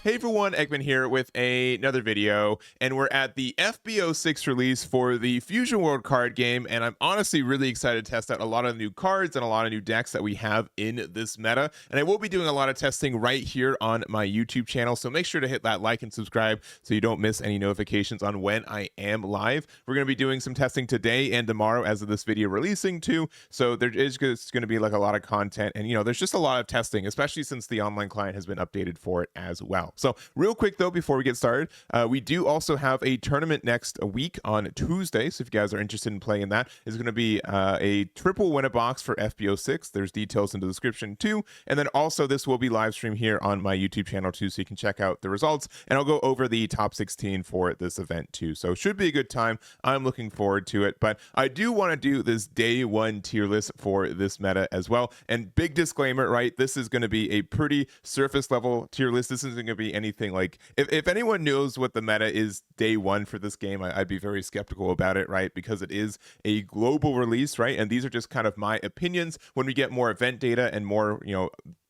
Hey everyone, Eggman here with another video, and we're at the FBO6 release for the Fusion World card game, and I'm honestly really excited to test out a lot of new cards and a lot of new decks that we have in this meta, and I will be doing a lot of testing right here on my YouTube channel, so make sure to hit that like and subscribe so you don't miss any notifications on when I am live. We're going to be doing some testing today and tomorrow as of this video releasing too, so there is just going to be like a lot of content, and there's just a lot of testing, especially since the online client has been updated for it as well. So real quick though, before we get started, we do also have a tournament next week on Tuesday. So if you guys are interested in playing in that, it's going to be a triple win a box for FBO6. There's details in the description too. And then also this will be live stream here on my YouTube channel too, so you can check out the results. And I'll go over the top 16 for this event too. So it should be a good time. I'm looking forward to it. But I do want to do this day one tier list for this meta as well. And big disclaimer, right? This is going to be a pretty surface level tier list. This isn't going to be anything like, if anyone knows what the meta is day one for this game, I'd be very skeptical about it, right? Because it is a global release, right? And these are just kind of my opinions. When we get more event data and more,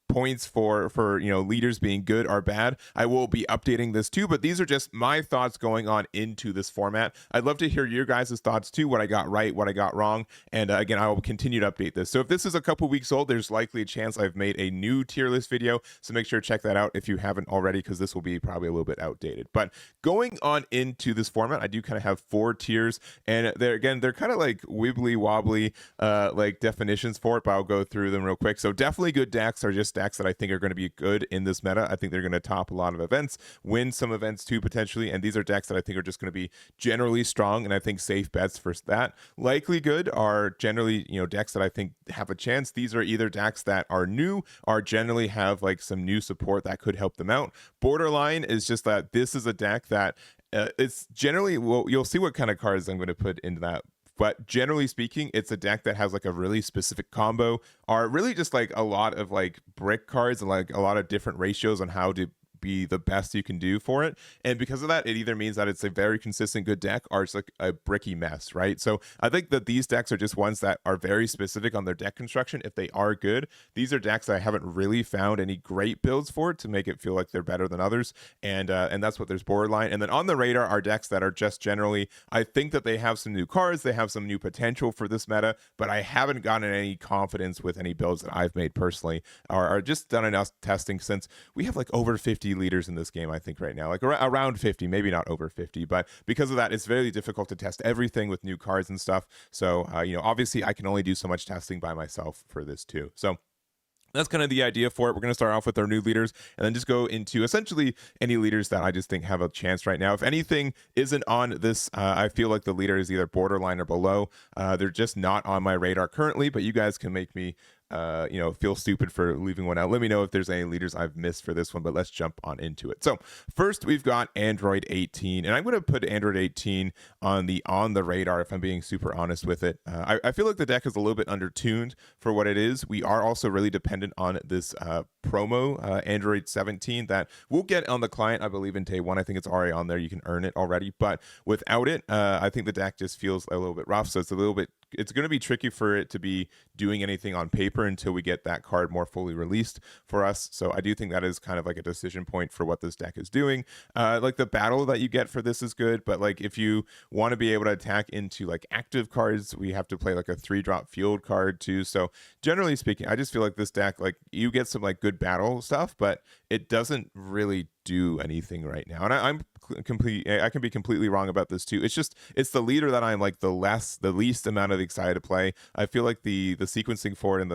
points for leaders being good or bad, I will be updating this too, but these are just my thoughts going on into this format. I'd love to hear your guys' thoughts too, what I got right, what I got wrong, and again, I will continue to update this. So if this is a couple weeks old, there's likely a chance I've made a new tier list video, so make sure to check that out if you haven't already, because this will be probably a little bit outdated. But going on into this format, I do kind of have 4 tiers, and they're kind of like wibbly wobbly like definitions for it, but I'll go through them real quick. So definitely good decks are just decks that I think are going to be good in this meta. I think they're going to top a lot of events, win some events too potentially, and these are decks that I think are just going to be generally strong, and I think safe bets for that. Likely good are generally decks that I think have a chance. These are either decks that are new or generally have like some new support that could help them out. Borderline is just that this is a deck that it's generally, well, you'll see what kind of cards I'm going to put into that. But generally speaking, it's a deck that has like a really specific combo, or really just like a lot of like brick cards and like a lot of different ratios on how to be the best you can do for it. And because of that, it either means that it's a very consistent good deck or it's like a bricky mess, right? So I think that these decks are just ones that are very specific on their deck construction. If they are good, these are decks that I haven't really found any great builds for to make it feel like they're better than others. And that's what there's borderline. And then on the radar are decks that are just generally, I think that they have some new cards, they have some new potential for this meta, but I haven't gotten any confidence with any builds that I've made personally, or just done enough testing, since we have like over 50 leaders in this game, I think right now, like around 50, maybe not over 50, but because of that, it's very difficult to test everything with new cards and stuff. So obviously I can only do so much testing by myself for this too. So that's kind of the idea for it. We're going to start off with our new leaders and then just go into essentially any leaders that I just think have a chance right now. If anything isn't on this, I feel like the leader is either borderline or below. They're just not on my radar currently, but you guys can make me feel stupid for leaving one out. Let me know if there's any leaders I've missed for this one, but let's jump on into it. So first we've got Aandroidd 18, and I'm going to put Aandroidd 18 on the radar if I'm being super honest with it. I feel like the deck is a little bit undertuned for what it is. We are also really dependent on this promo Aandroidd 17 that we'll get on the client, I believe, in day one. I think it's already on there. You can earn it already, but without it, I think the deck just feels a little bit rough. So it's going to be tricky for it to be doing anything on paper until we get that card more fully released for us. So I do think that is kind of like a decision point for what this deck is doing. Like the battle that you get for this is good, but like if you want to be able to attack into like active cards, we have to play like a 3-drop field card too. So generally speaking, I just feel like this deck, like you get some like good battle stuff, but it doesn't really do anything right now. And I can be completely wrong about this too. It's the leader that I'm like the least amount of excited to play. I feel like the sequencing for it and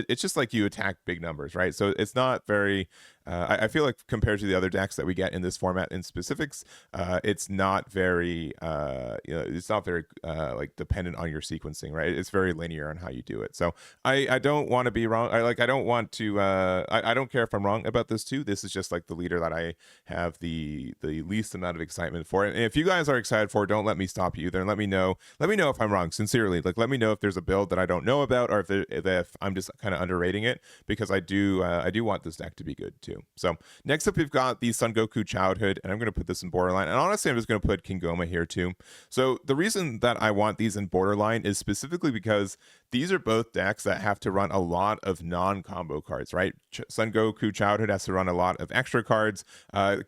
it's just like you attack big numbers, right? So it's not very I feel like compared to the other decks that we get in this format in specifics, it's not very like dependent on your sequencing, right? It's very linear on how you do it. So I don't want to be wrong. I don't want to I don't care if I'm wrong about this too. This is just like the leader that I have the least amount of excitement for it. And if you guys are excited for it, don't let me stop you either, and let me know if I'm wrong, sincerely. Like let me know if there's a build that I don't know about, or if I'm just kind of underrating it, because I do want this deck to be good too. So next up, we've got the Sangoku Childhood, and I'm going to put this in borderline. And honestly, I'm just going to put King Goma here too. So the reason that I want these in borderline is specifically because these are both decks that have to run a lot of non-combo cards, right? Son Goku Childhood has to run a lot of extra cards.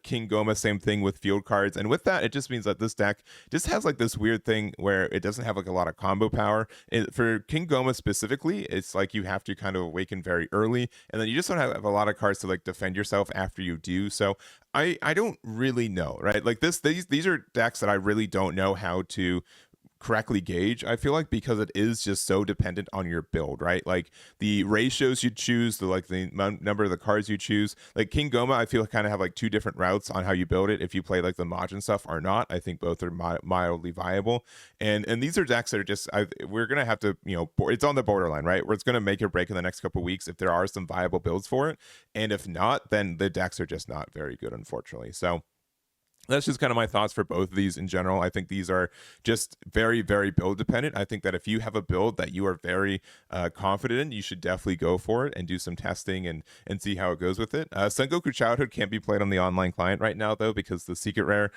King Goma, same thing with field cards. And with that, it just means that this deck just has like this weird thing where it doesn't have like a lot of combo power. For King Goma specifically, it's like you have to kind of awaken very early, and then you just don't have a lot of cards to like defend yourself after you do. So I don't really know, right? Like these are decks that I really don't know how to correctly gauge. I feel like because it is just so dependent on your build, right? Like the ratios you choose, the number of the cards you choose. Like King Goma, I feel kind of have like two different routes on how you build it. If you play like the Majin stuff or not, I think both are mildly viable. And these are decks that are just we're gonna have to, it's on the borderline, right? Where it's gonna make or break in the next couple weeks if there are some viable builds for it, and if not, then the decks are just not very good, unfortunately. So that's just kind of my thoughts for both of these in general. I think these are just very, very build dependent. I think that if you have a build that you are very confident in, you should definitely go for it and do some testing and see how it goes with it. Sangoku Childhood can't be played on the online client right now though, because the secret rare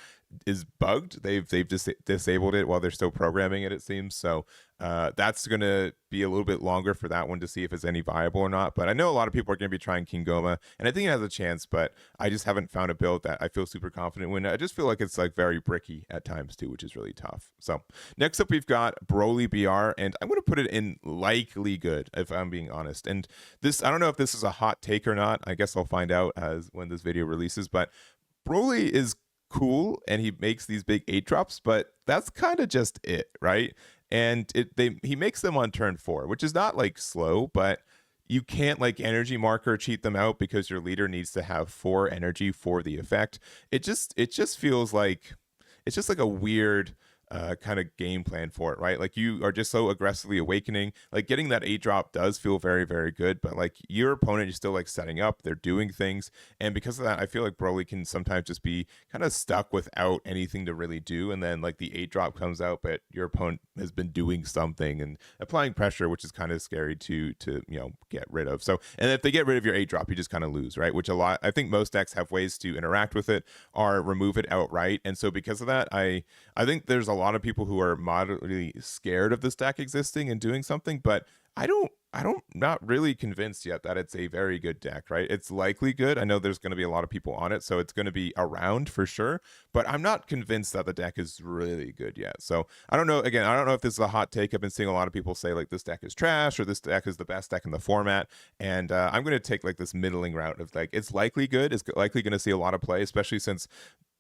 is bugged. They've disabled it while they're still programming it, it seems. So that's going to be a little bit longer for that one to see if it's any viable or not. But I know a lot of people are going to be trying King Goma, and I think it has a chance, but I just haven't found a build that I feel super confident in. I just feel like it's like very bricky at times too, which is really tough. So next up, we've got Broly BR, and I'm going to put it in likely good, if I'm being honest. And this, I don't know if this is a hot take or not. I guess I'll find out as when this video releases, but Broly is cool and he makes these big 8 drops, but that's kind of just it, right? And he makes them on turn 4, which is not like slow, but you can't like energy marker cheat them out because your leader needs to have 4 energy for the effect. It just feels like it's just like a weird kind of game plan for it, right? Like you are just so aggressively awakening. Like getting that 8 drop does feel very, very good, but like your opponent is still like setting up, they're doing things, and because of that, I feel like Broly can sometimes just be kind of stuck without anything to really do, and then like the 8 drop comes out, but your opponent has been doing something and applying pressure, which is kind of scary to get rid of. So, and if they get rid of your 8 drop, you just kind of lose, right? Which I think most decks have ways to interact with it or remove it outright, and so because of that, I think there's a lot of people who are moderately scared of this deck existing and doing something, but I'm not really convinced yet that it's a very good deck, right? It's likely good. I know there's going to be a lot of people on it, so it's going to be around for sure, but I'm not convinced that the deck is really good yet. So I don't know. Again, I don't know if this is a hot take. I've been seeing a lot of people say like this deck is trash or this deck is the best deck in the format, and I'm going to take like this middling route of like it's likely good. It's likely going to see a lot of play, especially since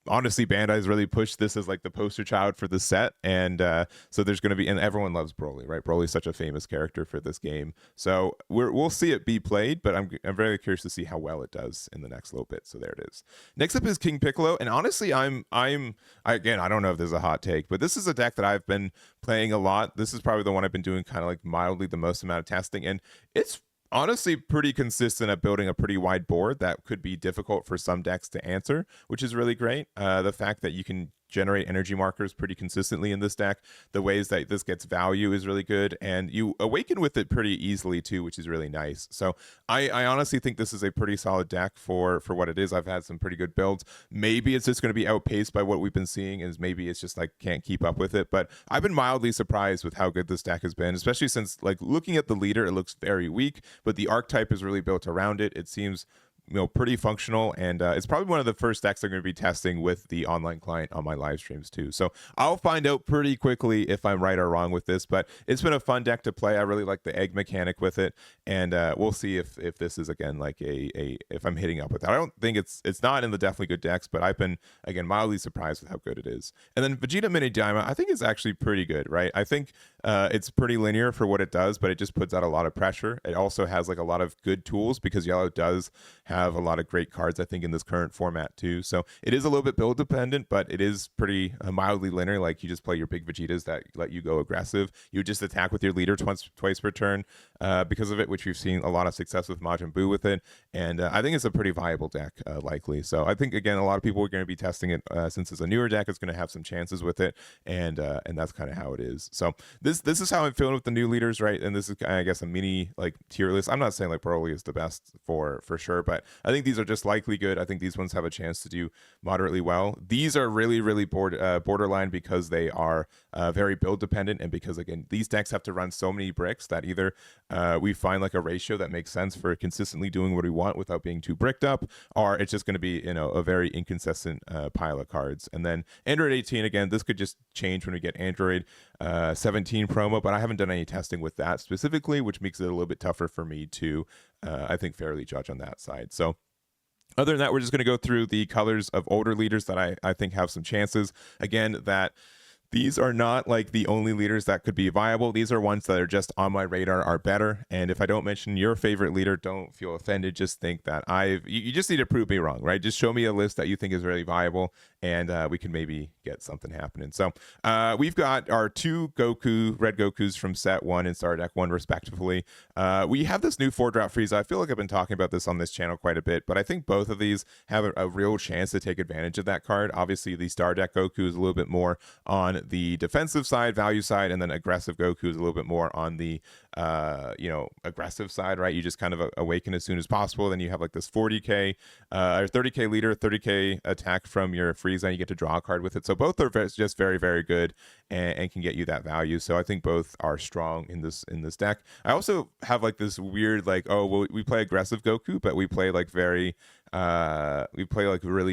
honestly Bandai's really pushed this as like the poster child for the set, and so there's going to be, and everyone loves Broly, right? Broly's such a famous character for this game, so we'll see it be played, but I'm very curious to see how well it does in the next little bit. So there it is. Next up is King Piccolo, and honestly I don't know if this is a hot take, but this is a deck that I've been playing a lot. This is probably the one I've been doing kind of like mildly the most amount of testing, and it's honestly pretty consistent at building a pretty wide board that could be difficult for some decks to answer, which is really great. The fact that you can generate energy markers pretty consistently in this deck, the ways that this gets value is really good, and you awaken with it pretty easily too, which is really nice. So I honestly think this is a pretty solid deck for what it is. I've had some pretty good builds. Maybe it's just going to be outpaced by what we've been seeing, and maybe it's just like can't keep up with it, but I've been mildly surprised with how good this deck has been, especially since like looking at the leader, it looks very weak, but the archetype is really built around it. It seems pretty functional, and it's probably one of the first decks I'm going to be testing with the online client on my live streams too. So I'll find out pretty quickly if I'm right or wrong with this, but it's been a fun deck to play. I really like the egg mechanic with it, and we'll see if this is again like if I'm hitting up with that. I don't think it's not in the definitely good decks, but I've been again mildly surprised with how good it is. And then Vegeta Mini Daima, I think is actually pretty good, right? I think it's pretty linear for what it does, but it just puts out a lot of pressure. It also has like a lot of good tools because yellow does have a lot of great cards, I think, in this current format too. So it is a little bit build dependent, but it is pretty mildly linear. Like you just play your big Vegetas that let you go aggressive. You just attack with your leader twice per turn because of it, which we've seen a lot of success with Majin Buu with it. And I think it's a pretty viable deck, likely. So I think, again, a lot of people are going to be testing it since it's a newer deck. It's going to have some chances with it. And that's kind of how it is. So this is how I'm feeling with the new leaders, right? And this is, I guess, a mini like tier list. I'm not saying like Broly is the best for sure, but but I think these are just likely good. I think these ones have a chance to do moderately well. These are really borderline because they are very build dependent, and because again these decks have to run so many bricks that either we find like a ratio that makes sense for consistently doing what we want without being too bricked up, or it's just going to be a very inconsistent pile of cards. And then Android 18, again, this could just change when we get Android 17 promo, but I haven't done any testing with that specifically, which makes it a little bit tougher for me to I think fairly judge on that side. So other than that, we're just going to go through the colors of older leaders that I think have some chances. Again, that these are not like the only leaders that could be viable. These are ones that are just on my radar are better. And if I don't mention your favorite leader, don't feel offended. Just think that you just need to prove me wrong, right? Just show me a list that you think is really viable, and we can maybe get something happening. So we've got our two red Gokus from set 1 and Star Deck 1 respectively. We have this new 4-drop Frieza. I feel like I've been talking about this on this channel quite a bit, but I think both of these have a real chance to take advantage of that card. Obviously, the Star Deck Goku is a little bit more on the defensive side, value side, and then aggressive Goku is a little bit more on the aggressive side, right? You just kind of awaken as soon as possible. Then you have like this 40k or 30k leader, 30k attack from your Frieza, and you get to draw a card with it. So both are just very good and can get you that value. So I think both are strong in this deck. I also have like this weird like, oh well, we play aggressive Goku, but we play like really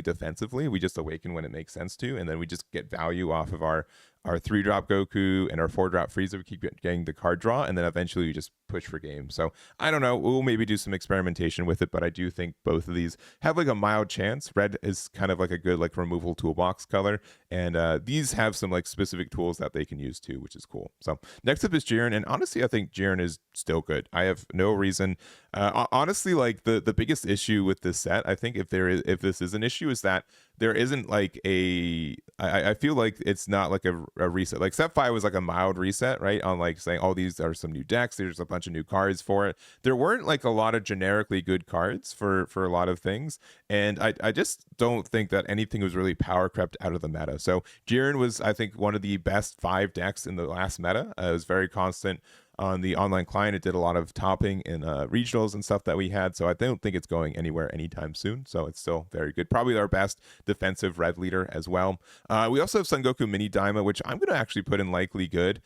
defensively. We just awaken when it makes sense to, and then we just get value off of our 3-drop Goku and our 4-drop Frieza. We keep getting the card draw, and then eventually we just push for game. So I don't know, we'll maybe do some experimentation with it, but I do think both of these have like a mild chance. Red is kind of like a good like removal toolbox color, and these have some like specific tools that they can use too, which is cool. So next up is Jiren, and honestly I think Jiren is still good. I have no reason honestly, like the biggest issue with this set, I think if this is an issue, is that there isn't like I feel like it's not like a reset. Like set 5 was like a mild reset, right? On like saying, oh, these are some new decks, there's a bunch of new cards for it. There weren't like a lot of generically good cards for a lot of things, and I just don't think that anything was really power crept out of the meta. So Jiren was, I think, one of the best 5 decks in the last meta. It was very constant on the online client. It did a lot of topping in regionals and stuff that we had, so I don't think it's going anywhere anytime soon. So it's still very good. Probably our best defensive red leader as well. We also have Sangoku Mini Daima, which I'm going to actually put in likely good.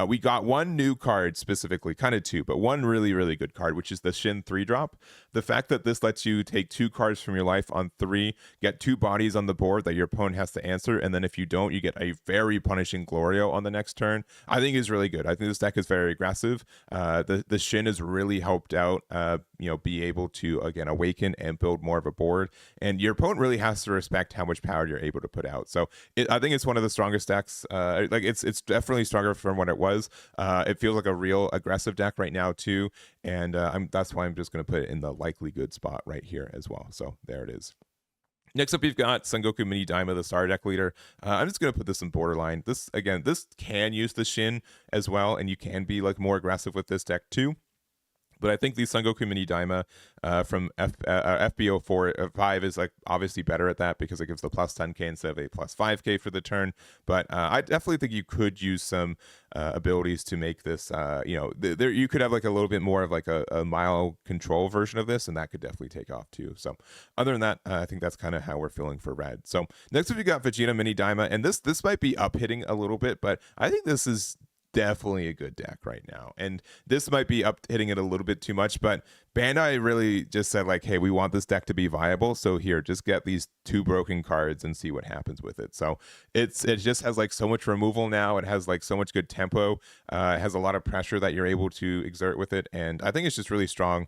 We got one new card specifically, kind of two, but one really good card, which is the Shin 3-drop. The fact that this lets you take 2 cards from your life on 3, get 2 bodies on the board that your opponent has to answer, and then if you don't, you get a very punishing Glorio on the next turn, I think is really good. I think this deck is very aggressive. The Shin has really helped out, be able to again awaken and build more of a board, and your opponent really has to respect how much power you're able to put out. So I think it's one of the strongest decks. It's definitely stronger from what it was. It feels like a real aggressive deck right now too, and that's why I'm just going to put it in the likely good spot right here as well. So there it is. Next up, we've got Sangoku Mini Daima, the Star Deck leader. I'm just going to put this in borderline. This can use the Shin as well, and you can be like more aggressive with this deck too. But I think the Sangoku Mini Daima from FBO 5 is like obviously better at that because it gives the plus 10k instead of a plus 5k for the turn. But I definitely think you could use some abilities to make this, you could have like a little bit more of like a mild control version of this, and that could definitely take off too. So other than that, I think that's kind of how we're feeling for red. So next up, we got Vegeta Mini Daima, and this might be up hitting a little bit, but I think this is definitely a good deck right now, and this might be up hitting it a little bit too much, but Bandai really just said like, hey, we want this deck to be viable, so here, just get these 2 broken cards and see what happens with it. So it just has like so much removal now. It has like so much good tempo. It has a lot of pressure that you're able to exert with it, and I think it's just really strong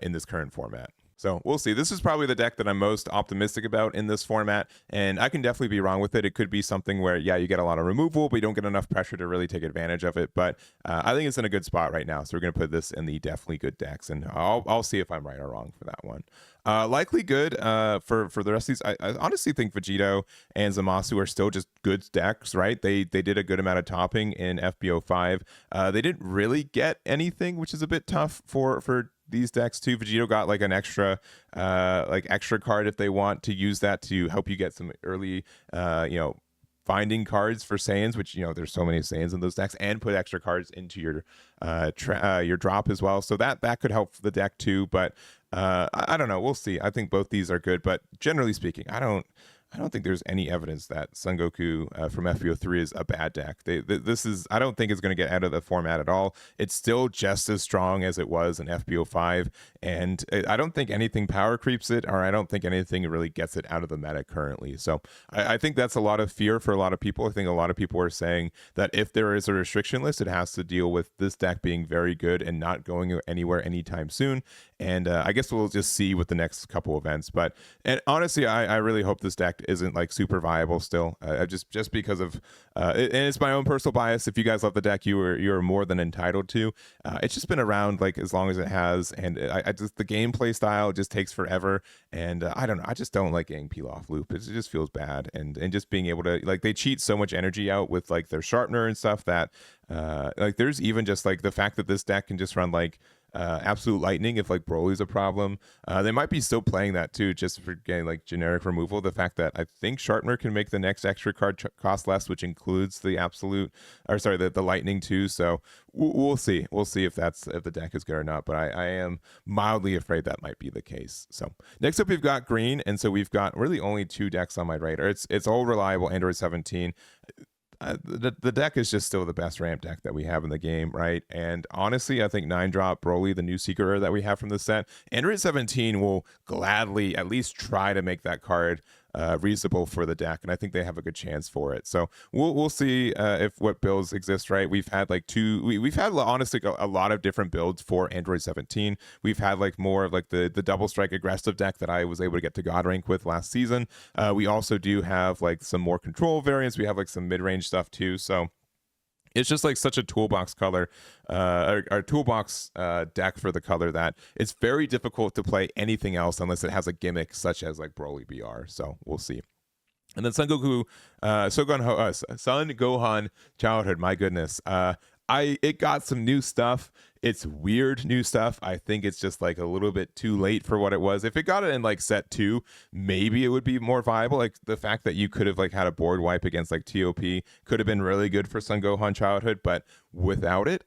in this current format. So we'll see. This is probably the deck that I'm most optimistic about in this format, and I can definitely be wrong with it. It could be something where, yeah, you get a lot of removal, but you don't get enough pressure to really take advantage of it. But I think it's in a good spot right now, so we're going to put this in the definitely good decks, and I'll see if I'm right or wrong for that one. Likely good for the rest of these. I honestly think Vegito and Zamasu are still just good decks, right? They did a good amount of topping in FBO 5. They didn't really get anything, which is a bit tough for these decks too. Vegito got like an extra card if they want to use that to help you get some early finding cards for Saiyans, which, you know, there's so many Saiyans in those decks, and put extra cards into your drop as well. So that could help the deck too. But I don't know. We'll see. I think both these are good, but generally speaking, I don't think there's any evidence that Sangoku from FBO3 is a bad deck. This is, I don't think it's going to get out of the format at all. It's still just as strong as it was in FBO5, and I don't think anything power creeps it, or I don't think anything really gets it out of the meta currently. So I think that's a lot of fear for a lot of people. I think a lot of people are saying that if there is a restriction list, it has to deal with this deck being very good and not going anywhere anytime soon. And I guess we'll just see with the next couple events. But and honestly, I really hope this deck isn't like super viable still. Just because of and it's my own personal bias. If you guys love the deck, you're more than entitled to. It's just been around like as long as it has, and I just, the gameplay style just takes forever. And I don't know. I just don't like getting peel off loop. It just feels bad, and just being able to, like, they cheat so much energy out with like their sharpener and stuff that like there's even just like the fact that this deck can just run like absolute lightning if like Broly's a problem. They might be still playing that too, just for getting like generic removal. The fact that I think sharpener can make the next extra card cost less, which includes the absolute, or sorry, the lightning too. So we'll see if the deck is good or not, but I am mildly afraid that might be the case. So next up we've got green, and so we've got really only two decks on my radar. It's all reliable Aandroidd 17. The deck is just still the best ramp deck that we have in the game, right? And honestly, I think 9-drop Broly, the new secret rare that we have from the set, Aandroidd 17 will gladly at least try to make that card reasonable for the deck, and I think they have a good chance for it. So we'll see if what builds exist, right? We've had like we've had honestly a lot of different builds for Aandroidd 17. We've had like more of like the double strike aggressive deck that I was able to get to God rank with last season. We also do have like some more control variants. We have like some mid-range stuff too. So it's just like such a toolbox color, or toolbox deck for the color, that it's very difficult to play anything else unless it has a gimmick such as like Broly BR. So we'll see. And then Sangoku, Son Gohan Childhood. My goodness, it got some new stuff. It's weird new stuff. I think it's just like a little bit too late for what it was. If it got it in like set 2, maybe it would be more viable. Like the fact that you could have like had a board wipe against like TOP could have been really good for Son Gohan Childhood, but without it,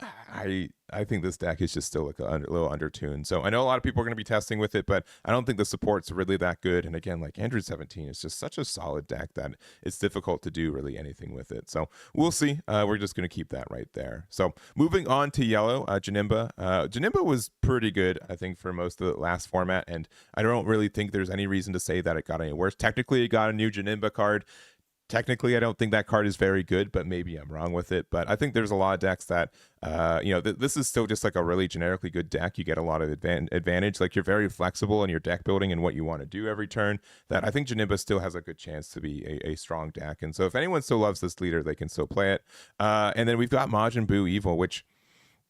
I think this deck is just still like a little undertuned. So I know a lot of people are going to be testing with it, but I don't think the support's really that good. And again, like Aandroidd 17 is just such a solid deck that it's difficult to do really anything with it. So we'll see. We're just going to keep that right there. So moving on to yellow, Janimba. Janimba was pretty good, I think, for most of the last format, and I don't really think there's any reason to say that it got any worse. Technically, it got a new Janimba card. Technically, I don't think that card is very good, but maybe I'm wrong with it. But I think there's a lot of decks that, this is still just like a really generically good deck. You get a lot of advantage. Like, you're very flexible in your deck building and what you want to do every turn. That I think Janimba still has a good chance to be a strong deck. And so if anyone still loves this leader, they can still play it. And then we've got Majin Buu Evil, which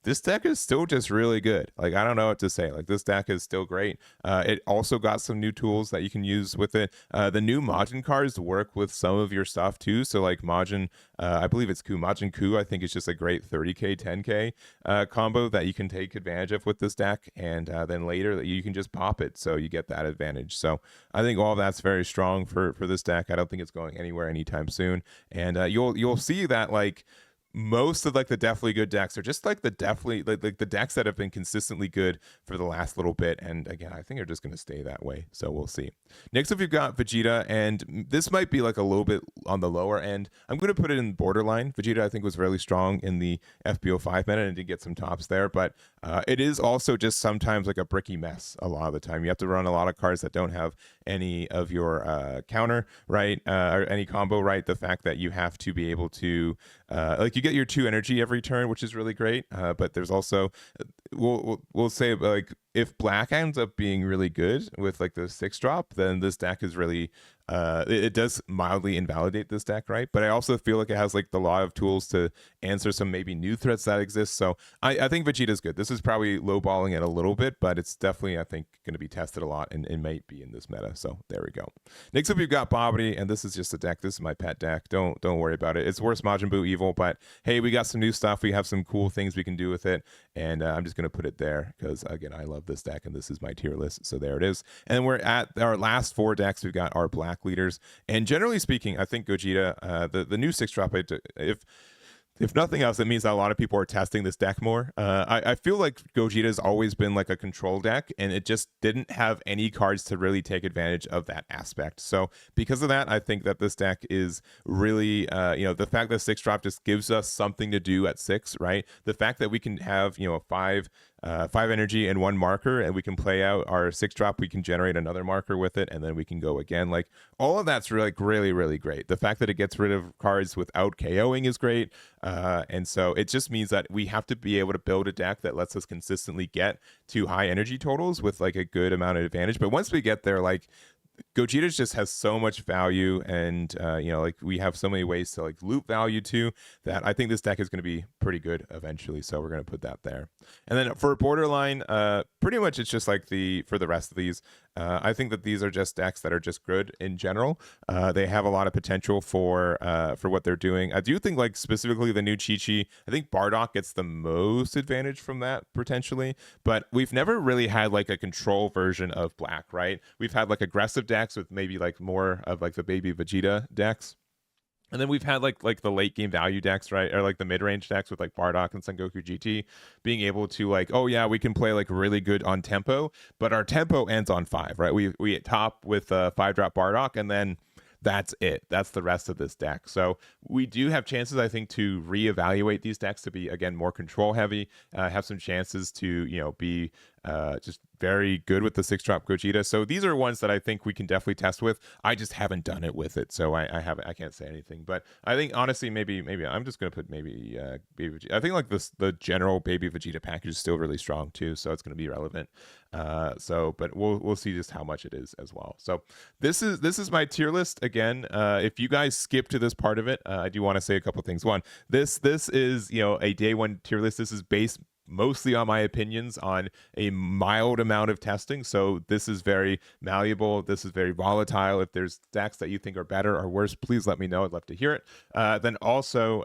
this deck is still just really good. Like, I don't know what to say. Like, this deck is still great. It also got some new tools that you can use with it. The new Majin cards work with some of your stuff too. So like Majin, I believe it's Ku. Majin Ku, I think is just a great 30k, 10k combo that you can take advantage of with this deck. And then later you can just pop it, so you get that advantage. So I think all of that's very strong for this deck. I don't think it's going anywhere anytime soon. And you'll see that like most of like the definitely good decks are just like the definitely like the decks that have been consistently good for the last little bit, and again I think are just going to stay that way. So we'll see. Next up we've got Vegeta, and this might be like a little bit on the lower end. I'm going to put it in borderline. Vegeta I think was really strong in the FBO5 meta and did get some tops there, but it is also just sometimes like a bricky mess a lot of the time. You have to run a lot of cards that don't have any of your counter right, or any combo right. The fact that you have to be able to like you get your 2 energy every turn, which is really great, but there's also we'll say like if black ends up being really good with like the 6-drop, then this deck is really it does mildly invalidate this deck, right? But I also feel like it has like the lot of tools to answer some maybe new threats that exist. So I think Vegeta's good. This is probably lowballing it a little bit, but it's definitely, I think, going to be tested a lot and might be in this meta. So there we go. Next up, we've got Bobbity, and this is just a deck. This is my pet deck. Don't worry about it. It's worse Majin Buu Evil, but hey, we got some new stuff. We have some cool things we can do with it, and I'm just going to put it there because, again, I love love this deck, and this is my tier list. So there it is. And we're at our last 4 decks. We've got our black leaders, and generally speaking, I think Gogeta, the new 6-drop, if nothing else, it means that a lot of people are testing this deck more. I feel like Gogeta's always been like a control deck, and it just didn't have any cards to really take advantage of that aspect. So because of that, I think that this deck is really, the fact that 6-drop just gives us something to do at 6, right? The fact that we can have, 5 energy and 1 marker, and we can play out our 6-drop, we can generate another marker with it, and then we can go again. Like, all of that's really, really great. The fact that it gets rid of cards without KOing is great. And so it just means that we have to be able to build a deck that lets us consistently get to high energy totals with like a good amount of advantage. But once we get there, like, Gogeta just has so much value, and we have so many ways to like loop value too, that I think this deck is going to be pretty good eventually. So we're going to put that there. And then for borderline, pretty much it's just like for the rest of these. I think that these are just decks that are just good in general. They have a lot of potential for what they're doing. I do think, like, specifically the new Chi-Chi, I think Bardock gets the most advantage from that potentially, but we've never really had like a control version of black, right? We've had like aggressive decks with maybe like more of like the baby Vegeta decks. And then we've had like the late game value decks, right? Or like the mid range decks with like Bardock and Sangoku GT being able to like, oh yeah, we can play like really good on tempo, but our tempo ends on 5, right? We top with 5-drop Bardock, and then that's it. That's the rest of this deck. So we do have chances, I think, to reevaluate these decks to be, again, more control heavy, have some chances to, be just very good with the 6-drop Gogeta. So these are ones that I think we can definitely test with. I just haven't done it with it, so I can't say anything. But I think honestly, maybe I'm just gonna put maybe Baby Vegeta. I think like the general Baby Vegeta package is still really strong too, so it's gonna be relevant. But we'll see just how much it is as well. So this is my tier list again. If you guys skip to this part of it, I do want to say a couple things. One, this is a day 1 tier list. This is based mostly on my opinions on a mild amount of testing. So this is very malleable. This is very volatile. If there's decks that you think are better or worse, please let me know. I'd love to hear it. Then also,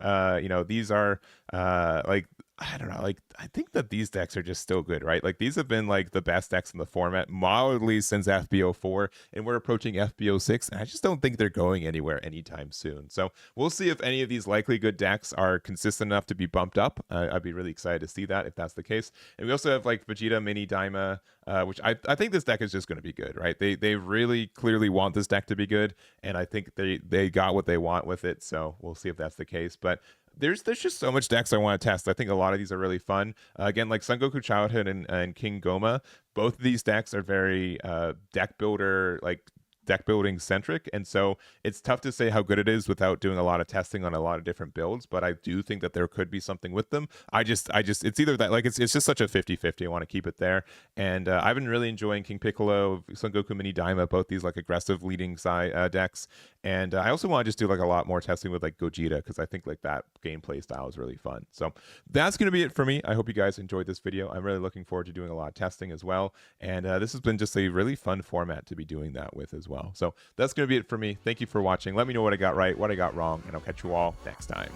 these are like, I don't know, like, I think that these decks are just still good, right? Like, these have been like the best decks in the format mildly since FBO4, and we're approaching FBO6, and I just don't think they're going anywhere anytime soon. So we'll see if any of these likely good decks are consistent enough to be bumped up. I'd be really excited to see that if that's the case. And we also have like Vegeta Mini Daima, which I think this deck is just going to be good, right? They really clearly want this deck to be good, and I think they got what they want with it. So we'll see if that's the case. But there's just so much decks I want to test. I think a lot of these are really fun. Again, like Sangoku Childhood and King Goma, both of these decks are very deck building centric, and so it's tough to say how good it is without doing a lot of testing on a lot of different builds. But I do think that there could be something with them. I just it's either that, like, it's just such a 50-50. I want to keep it there. And I've been really enjoying King Piccolo, Sangoku Mini Daima, both these like aggressive leading side decks. And I also want to just do like a lot more testing with like Gogeta, because I think like that gameplay style is really fun. So that's going to be it for me. I hope you guys enjoyed this video. I'm really looking forward to doing a lot of testing as well. And this has been just a really fun format to be doing that with as well. So that's going to be it for me. Thank you for watching. Let me know what I got right, what I got wrong, and I'll catch you all next time.